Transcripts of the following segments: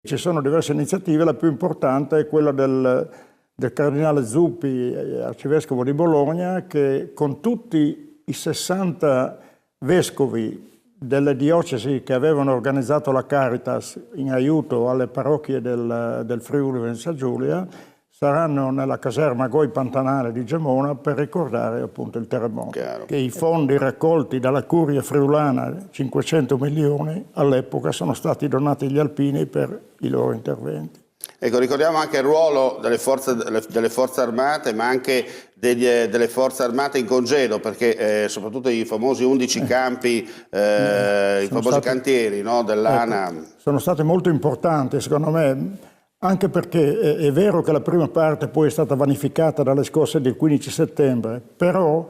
Ci sono diverse iniziative, la più importante è quella del cardinale Zuppi, arcivescovo di Bologna, che con tutti i 60 vescovi delle diocesi che avevano organizzato la Caritas in aiuto alle parrocchie del Friuli Venezia Giulia saranno nella caserma Goi Pantanale di Gemona per ricordare appunto il terremoto. Chiaro. Che i fondi raccolti dalla Curia friulana, 500 milioni, all'epoca sono stati donati agli alpini per i loro interventi. Ecco, ricordiamo anche il ruolo delle forze armate, ma anche delle forze armate in congedo, perché soprattutto i famosi 11 campi, i famosi cantieri, no, dell'ANA. Ecco, sono state molto importanti, secondo me, anche perché è vero che la prima parte poi è stata vanificata dalle scosse del 15 settembre, però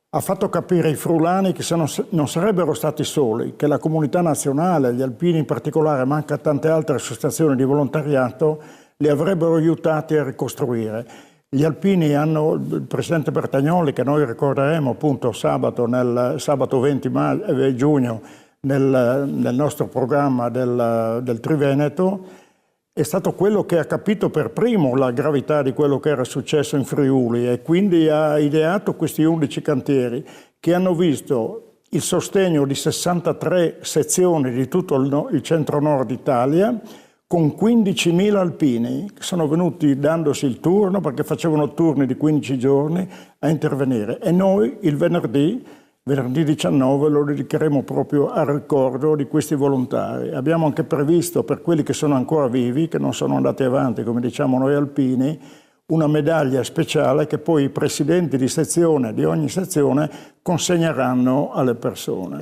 ha fatto capire ai friulani che non sarebbero stati soli, che la comunità nazionale, gli alpini in particolare, ma anche tante altre associazioni di volontariato, li avrebbero aiutati a ricostruire. Gli alpini hanno, il presidente Bertagnoli, che noi ricorderemo appunto sabato 20 giugno nel nostro programma del Triveneto, è stato quello che ha capito per primo la gravità di quello che era successo in Friuli e quindi ha ideato questi 11 cantieri che hanno visto il sostegno di 63 sezioni di tutto il centro-nord Italia con 15.000 alpini che sono venuti dandosi il turno, perché facevano turni di 15 giorni, a intervenire. E noi il venerdì 19 lo dedicheremo proprio al ricordo di questi volontari. Abbiamo anche previsto per quelli che sono ancora vivi, che non sono andati avanti, come diciamo noi alpini, una medaglia speciale che poi i presidenti di sezione, di ogni sezione, consegneranno alle persone.